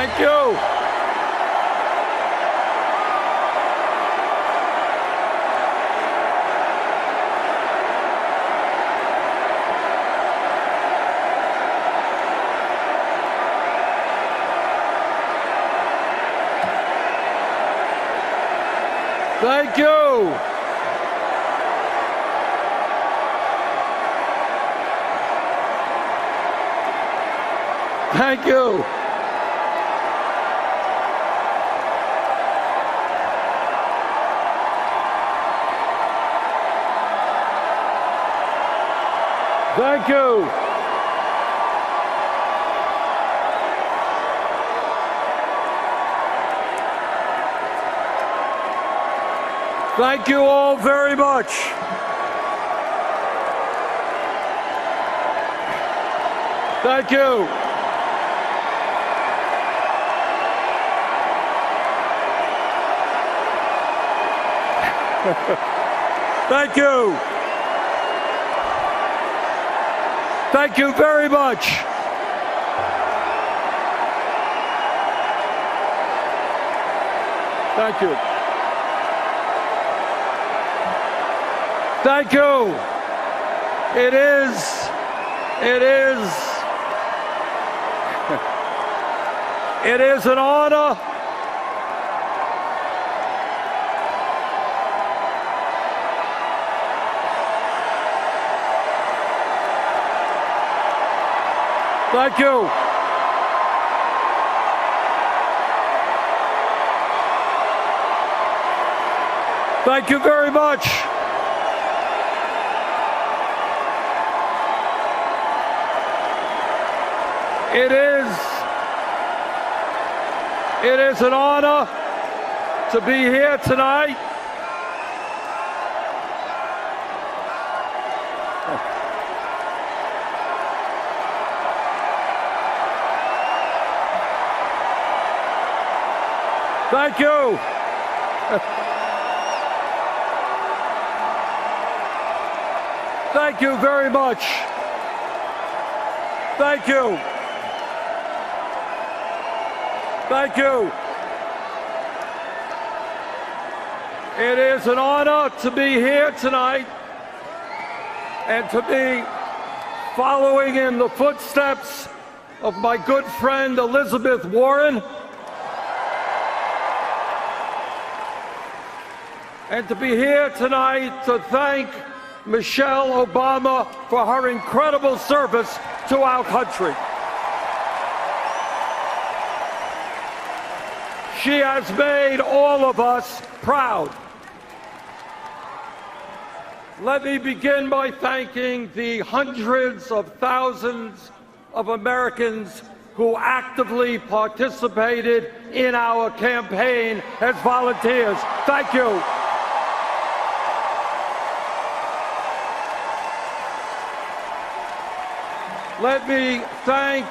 Thank you. Thank you. Thank you. Thank you. Thank you all very much. Thank you. Thank you. Thank you very much. Thank you. Thank you. It is an honor. Thank you. Thank you very much. It is an honor to be here tonight. Thank you. Thank you very much. Thank you. Thank you. It is an honor to be here tonight and to be following in the footsteps of my good friend Elizabeth Warren, and to be here tonight to thank Michelle Obama for her incredible service to our country. She has made all of us proud. Let me begin by thanking the hundreds of thousands of Americans who actively participated in our campaign as volunteers. Thank you. Let me thank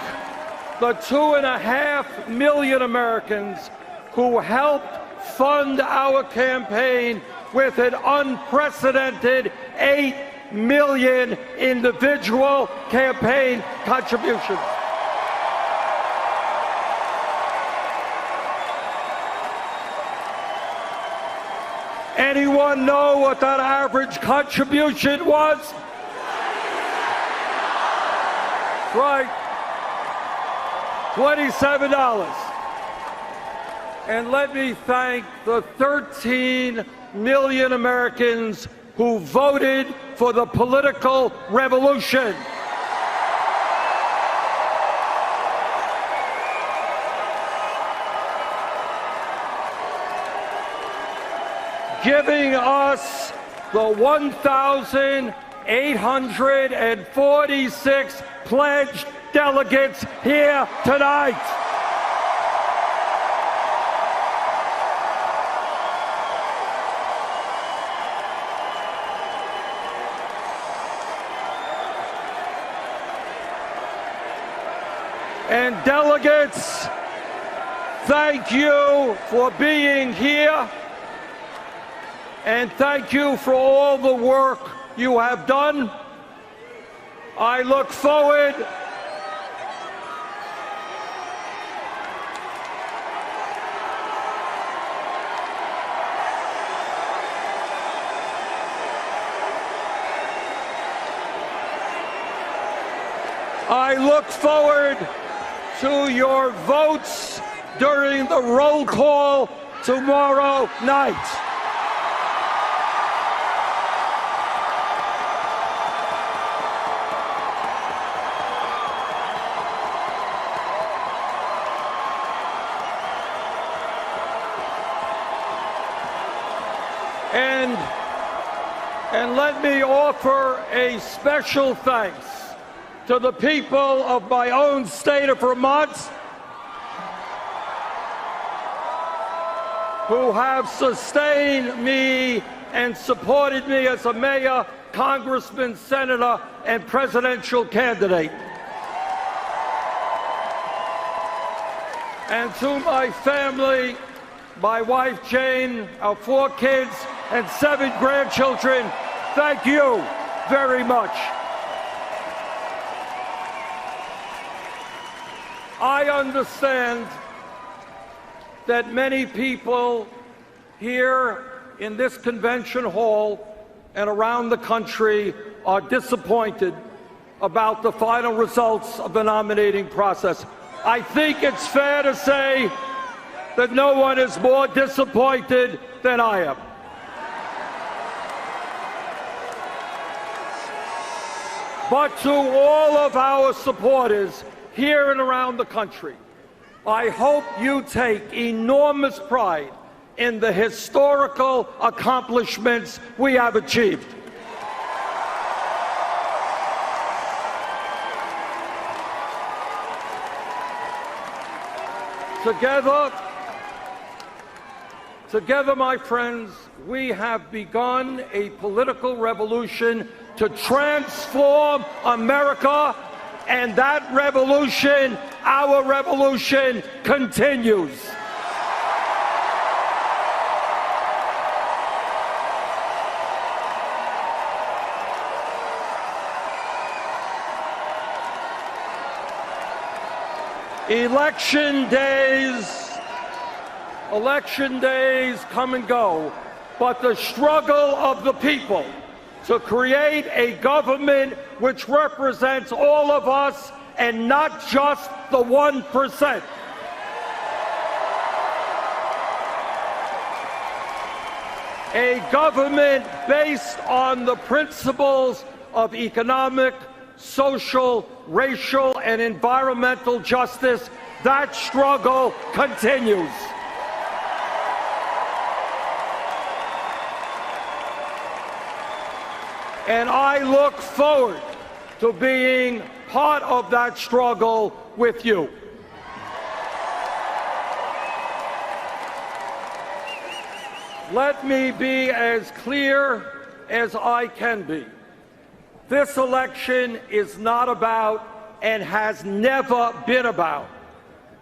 the 2.5 million Americans who helped fund our campaign with an unprecedented 8 million individual campaign contributions. Anyone know what that average contribution was? Right, $27. And let me thank the 13 million Americans who voted for the political revolution. Giving us the 1,846 pledged delegates here tonight. And delegates, thank you for being here, and thank you for all the work you have done. I look forward I look forward to your votes during the roll call tomorrow night. And let me offer a special thanks to the people of my own state of Vermont who have sustained me and supported me as a mayor, congressman, senator, and presidential candidate. And to my family, my wife Jane, our 4 kids, and 7 grandchildren, thank you very much. I understand that many people here in this convention hall and around the country are disappointed about the final results of the nominating process. I think it's fair to say that no one is more disappointed than I am. But to all of our supporters here and around the country, I hope you take enormous pride in the historical accomplishments we have achieved. Together, my friends, we have begun a political revolution to transform America, and that revolution, our revolution, continues. Election days come and go, but the struggle of the people to create a government which represents all of us and not just the 1%. A government based on the principles of economic, social, racial, and environmental justice, that struggle continues. And I look forward to being part of that struggle with you. Let me be as clear as I can be. This election is not about, and has never been about,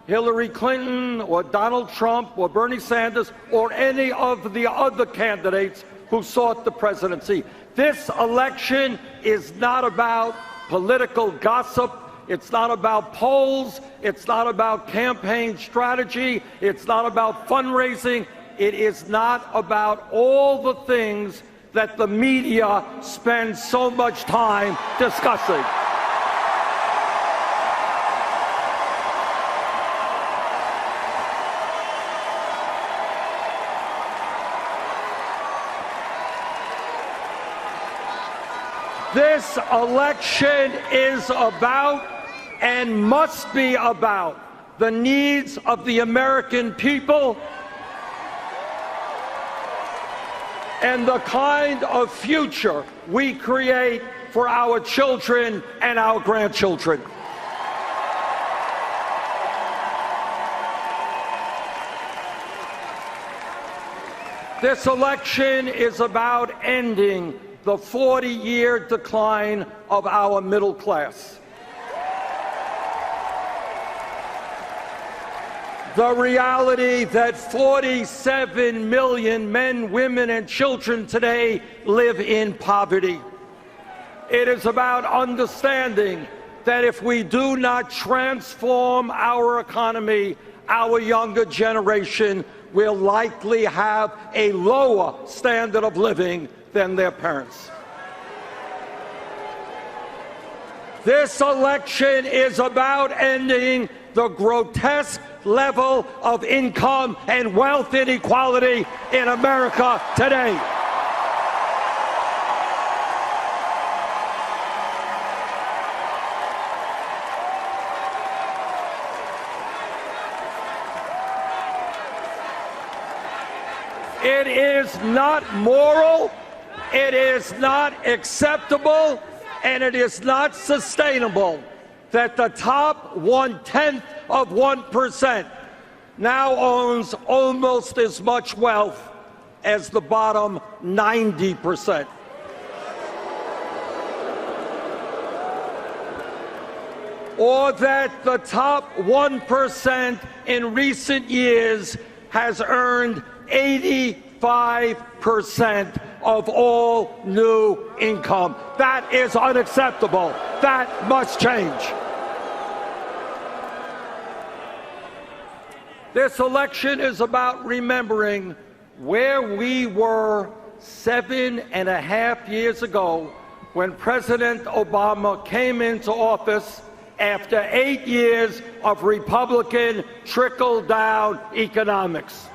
Hillary Clinton or Donald Trump or Bernie Sanders or any of the other candidates who sought the presidency. This election is not about political gossip. It's not about polls. It's not about campaign strategy. It's not about fundraising. It is not about all the things that the media spends so much time discussing. This election is about and must be about the needs of the American people and the kind of future we create for our children and our grandchildren. This election is about ending the 40-year decline of our middle class. The reality that 47 million men, women, and children today live in poverty. It is about understanding that if we do not transform our economy, our younger generation will likely have a lower standard of living than their parents. This election is about ending the grotesque level of income and wealth inequality in America today. It is not moral, it is not acceptable, and it is not sustainable that the top 0.1% now owns almost as much wealth as the bottom 90%. Or that the top 1% in recent years has earned 85% of all new income. That is unacceptable. That must change. This election is about remembering where we were 7.5 years ago when President Obama came into office after 8 years of Republican trickle-down economics.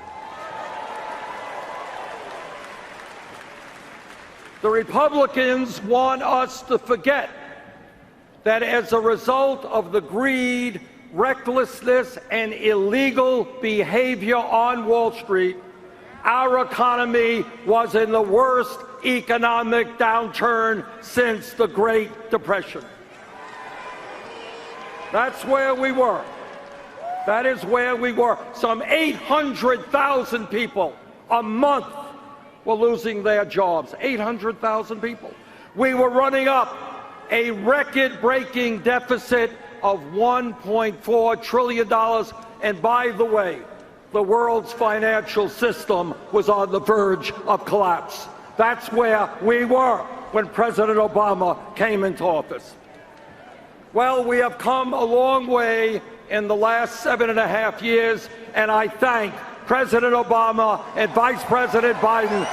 The Republicans want us to forget that as a result of the greed, recklessness, and illegal behavior on Wall Street, our economy was in the worst economic downturn since the Great Depression. That's where we were. That is where we were. Some 800,000 people a month were losing their jobs. 800,000 people. We were running up a record-breaking deficit of $1.4 trillion. And by the way, the world's financial system was on the verge of collapse. That's where we were when President Obama came into office. Well, we have come a long way in the last 7.5 years, and I thank President Obama and Vice President Biden.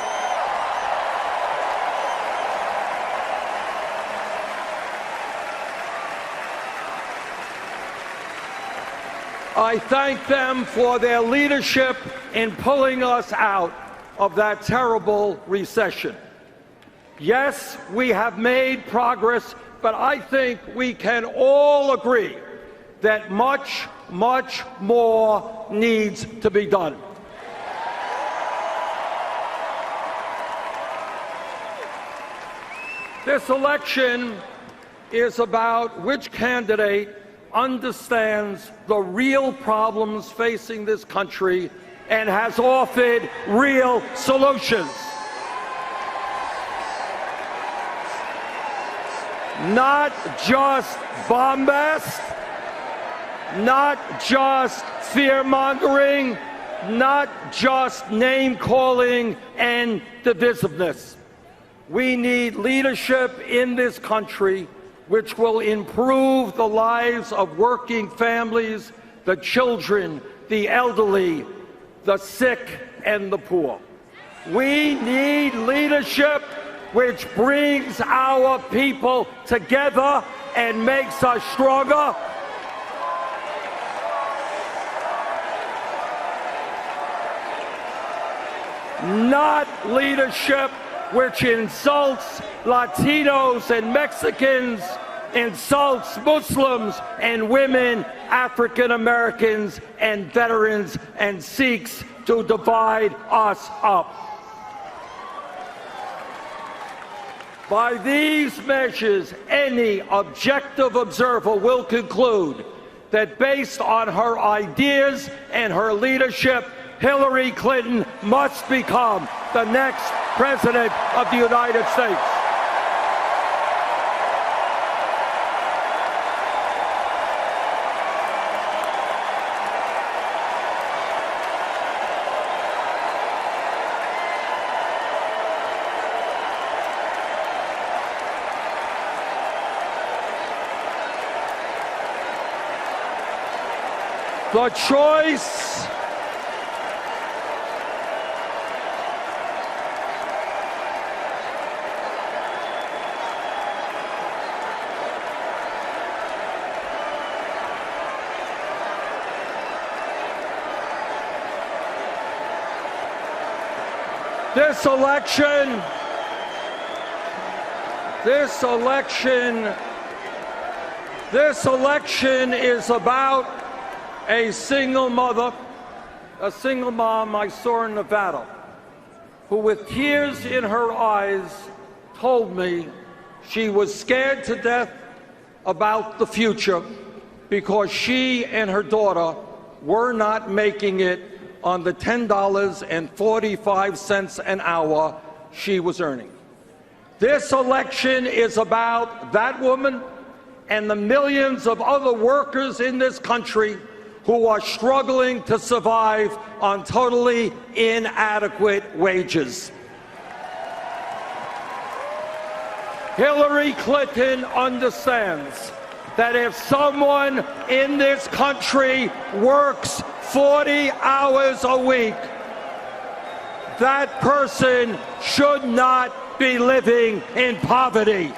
I thank them for their leadership in pulling us out of that terrible recession. Yes, we have made progress, but I think we can all agree that much, much more needs to be done. This election is about which candidate understands the real problems facing this country and has offered real solutions. Not just bombast, not just fear-mongering, not just name-calling and divisiveness. We need leadership in this country which will improve the lives of working families, the children, the elderly, the sick, and the poor. We need leadership which brings our people together and makes us stronger. Not leadership which insults Latinos and Mexicans, insults Muslims and women, African Americans and veterans, and seeks to divide us up. By these measures, any objective observer will conclude that based on her ideas and her leadership, Hillary Clinton must become the next President of the United States. The choice This election is about a single mother, a single mom I saw in Nevada, who with tears in her eyes told me she was scared to death about the future because she and her daughter were not making it on the $10.45 an hour she was earning. This election is about that woman and the millions of other workers in this country who are struggling to survive on totally inadequate wages. Hillary Clinton understands that if someone in this country works 40 hours a week, that person should not be living in poverty.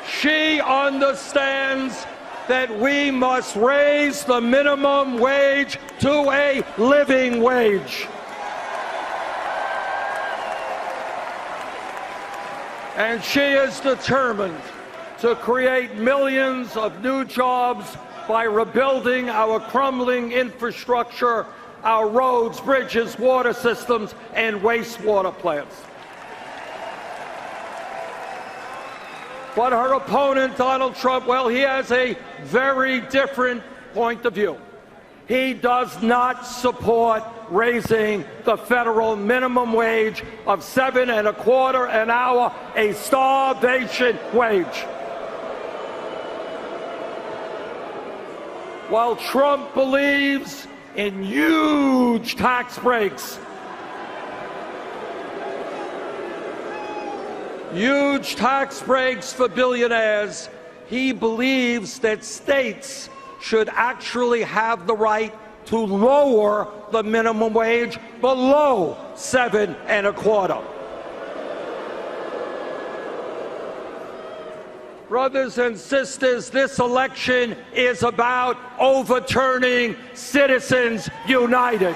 She understands that we must raise the minimum wage to a living wage. And she is determined to create millions of new jobs by rebuilding our crumbling infrastructure, our roads, bridges, water systems, and wastewater plants. But her opponent, Donald Trump, well, he has a very different point of view. He does not support raising the federal minimum wage of $7.25 an hour, a starvation wage. While Trump believes in huge tax breaks, for billionaires, he believes that states should actually have the right to lower the minimum wage below $7.25. Brothers and sisters, this election is about overturning Citizens United.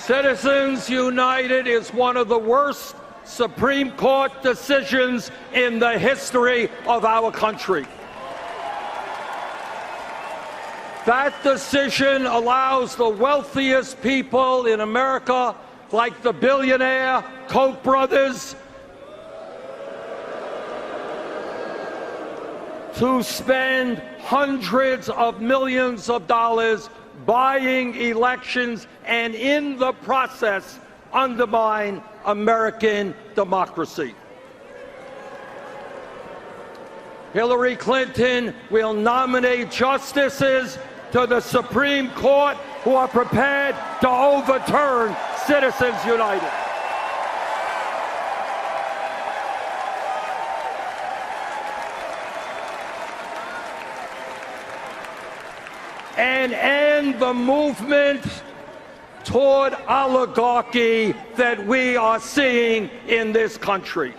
Citizens United is one of the worst Supreme Court decisions in the history of our country. That decision allows the wealthiest people in America, like the billionaire Koch brothers, to spend hundreds of millions of dollars buying elections and in the process undermine American democracy. Hillary Clinton will nominate justices to the Supreme Court who are prepared to overturn Citizens United. And end the movement toward oligarchy that we are seeing in this country.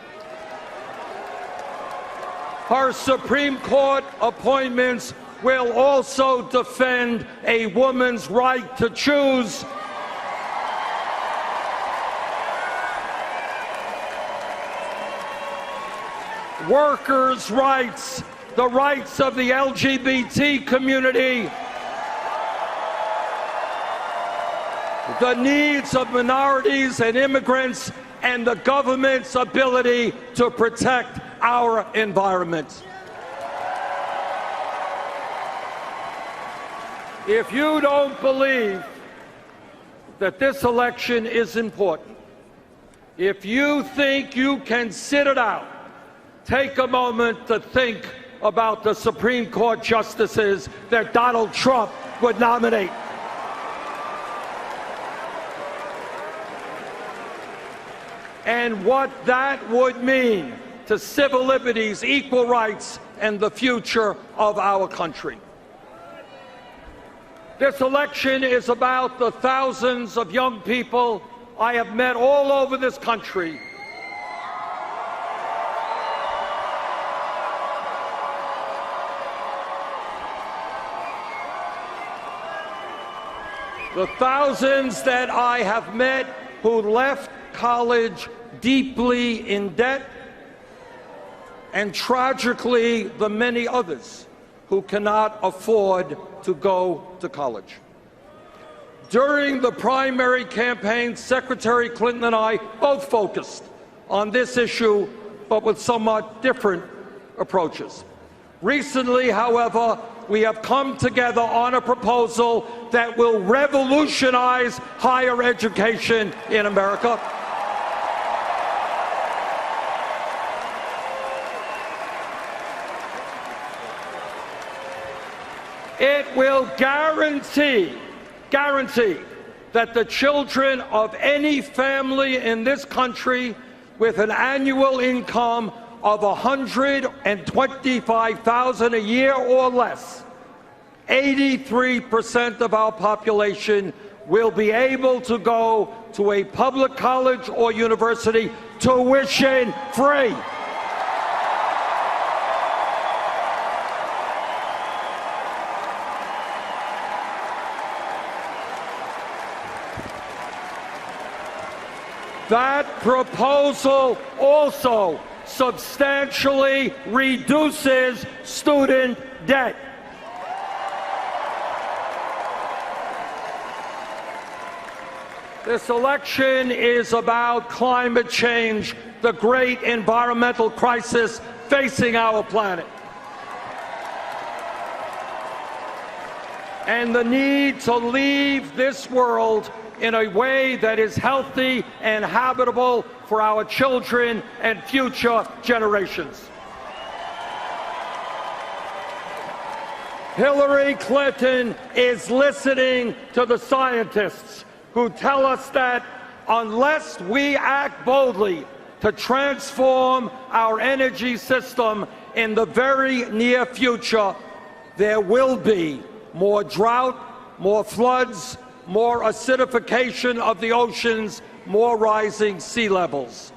Her Supreme Court appointments will also defend a woman's right to choose, workers' rights, the rights of the LGBT community, the needs of minorities and immigrants, and the government's ability to protect our environment. If you don't believe that this election is important, if you think you can sit it out, take a moment to think about the Supreme Court justices that Donald Trump would nominate. And what that would mean to civil liberties, equal rights, and the future of our country. This election is about the thousands of young people I have met all over this country the thousands that I have met who left college deeply in debt, and tragically the many others who cannot afford to go to college. During the primary campaign, Secretary Clinton and I both focused on this issue, but with somewhat different approaches. Recently, however, we have come together on a proposal that will revolutionize higher education in America. It will guarantee that the children of any family in this country with an annual income of $125,000 a year or less, 83% of our population will be able to go to a public college or university tuition free. That proposal also substantially reduces student debt. This election is about climate change, the great environmental crisis facing our planet, and the need to leave this world in a way that is healthy and habitable for our children and future generations. Hillary Clinton is listening to the scientists who tell us that unless we act boldly to transform our energy system in the very near future, there will be more drought, more floods, more acidification of the oceans, more rising sea levels.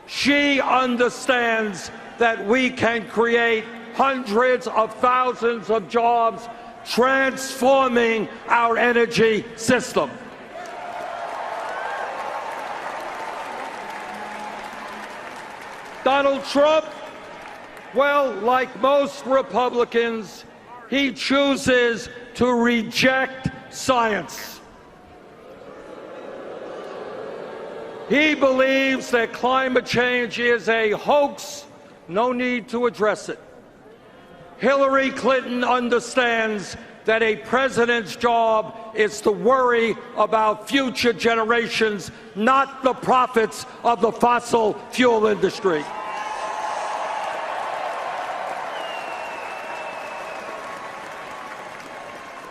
She understands that we can create hundreds of thousands of jobs transforming our energy system. Donald Trump, well, like most Republicans, he chooses to reject science. He believes that climate change is a hoax, no need to address it. Hillary Clinton understands that a president's job is to worry about future generations, not the profits of the fossil fuel industry.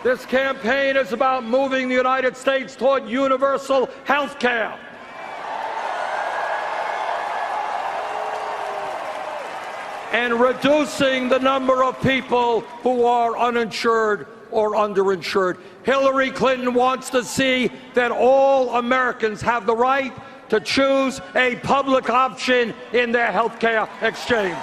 This campaign is about moving the United States toward universal health care. And reducing the number of people who are uninsured or underinsured. Hillary Clinton wants to see that all Americans have the right to choose a public option in their health care exchange.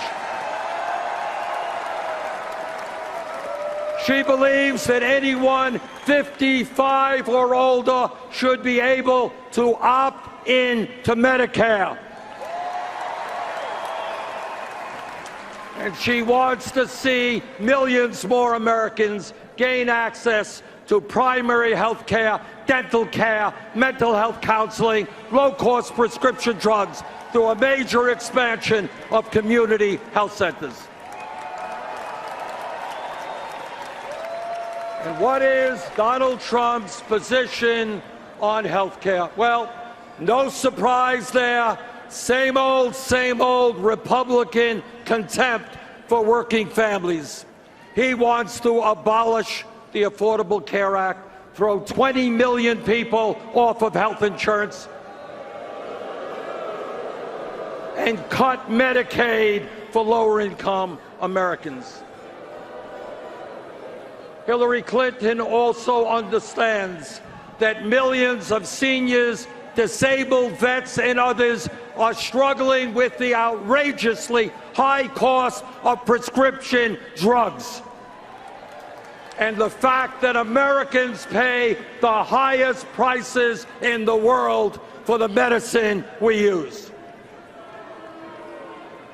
She believes that anyone 55 or older should be able to opt in to Medicare. And she wants to see millions more Americans gain access to primary health care, dental care, mental health counseling, low-cost prescription drugs through a major expansion of community health centers. And what is Donald Trump's position on health care? Well, no surprise there. Same old Republican contempt for working families. He wants to abolish the Affordable Care Act, throw 20 million people off of health insurance, and cut Medicaid for lower-income Americans. Hillary Clinton also understands that millions of seniors, disabled vets, and others are struggling with the outrageously high cost of prescription drugs, and the fact that Americans pay the highest prices in the world for the medicine we use.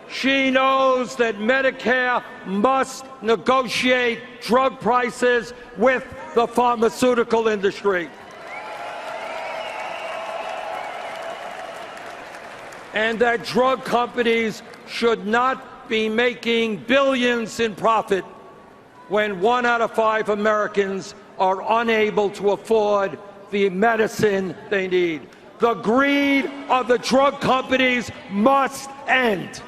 She knows that Medicare must negotiate drug prices with the pharmaceutical industry, and that drug companies should not be making billions in profit when 1 out of 5 Americans are unable to afford the medicine they need. The greed of the drug companies must end.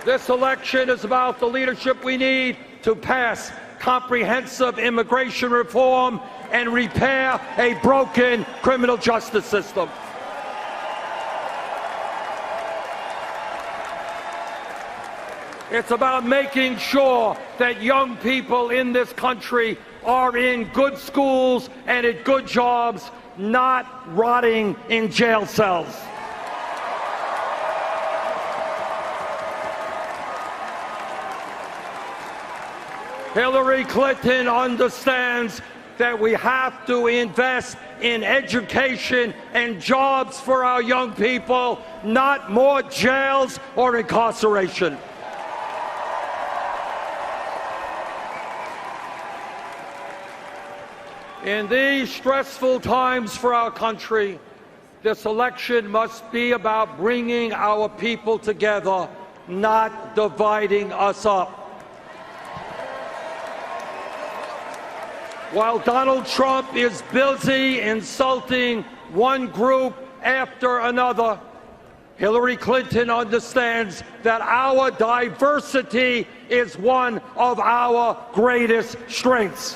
This election is about the leadership we need to pass comprehensive immigration reform and repair a broken criminal justice system. It's about making sure that young people in this country are in good schools and at good jobs, not rotting in jail cells. Hillary Clinton understands that we have to invest in education and jobs for our young people, not more jails or incarceration. In these stressful times for our country, this election must be about bringing our people together, not dividing us up. While Donald Trump is busy insulting one group after another, Hillary Clinton understands that our diversity is one of our greatest strengths.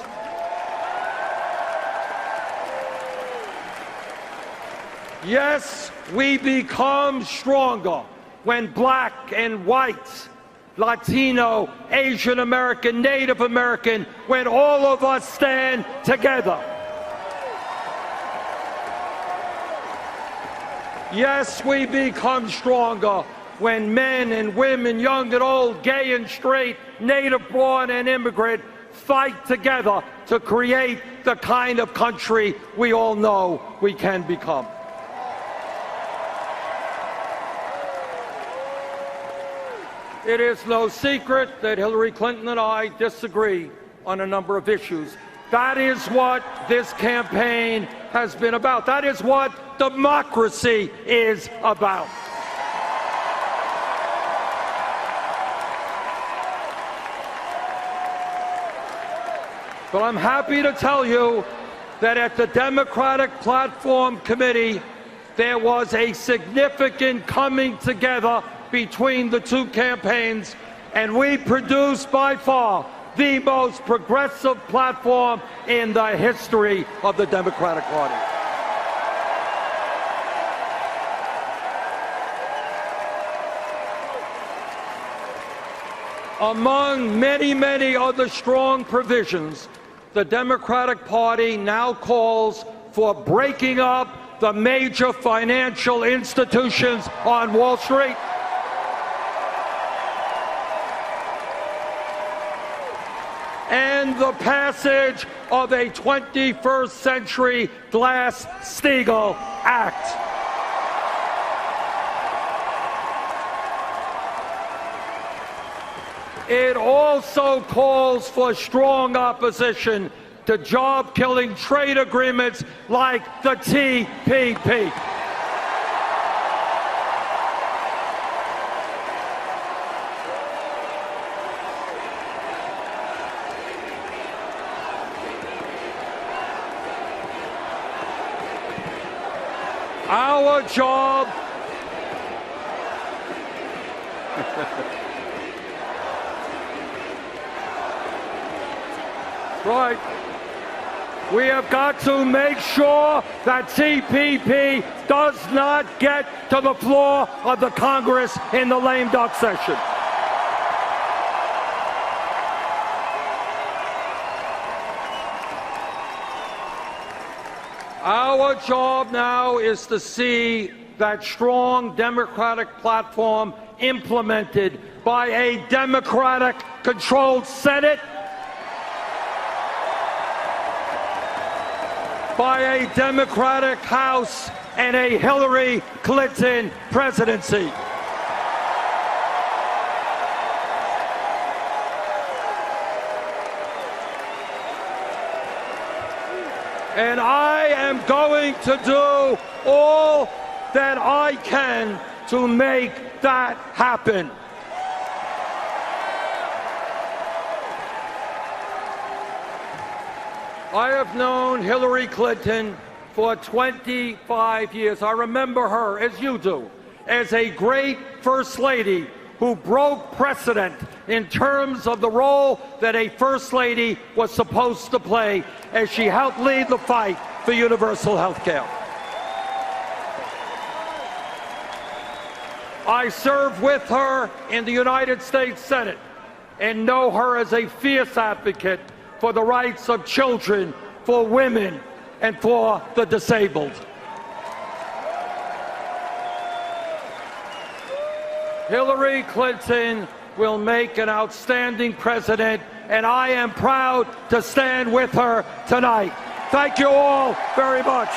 Yes, we become stronger when black and white, Latino, Asian American, Native American, when all of us stand together. Yes, we become stronger when men and women, young and old, gay and straight, native born and immigrant, fight together to create the kind of country we all know we can become. It is no secret that Hillary Clinton and I disagree on a number of issues. That is what this campaign has been about. That is what democracy is about. But I'm happy to tell you that at the Democratic Platform Committee, there was a significant coming together between the two campaigns, and we produced by far the most progressive platform in the history of the Democratic Party. Among many, many other strong provisions, the Democratic Party now calls for breaking up the major financial institutions on Wall Street, and the passage of a 21st Century Glass-Steagall Act. It also calls for strong opposition to job-killing trade agreements like the TPP. Our job right. We have got to make sure that TPP does not get to the floor of the Congress in the lame duck session. Our job now is to see that strong Democratic platform implemented by a Democratic-controlled Senate, by a Democratic House, and a Hillary Clinton presidency. And I am going to do all that I can to make that happen. I have known Hillary Clinton for 25 years. I remember her, as you do, as a great First Lady who broke precedent in terms of the role that a First Lady was supposed to play as she helped lead the fight for universal health care. I served with her in the United States Senate and know her as a fierce advocate for the rights of children, for women, and for the disabled. Hillary Clinton will make an outstanding president, and I am proud to stand with her tonight. Thank you all very much.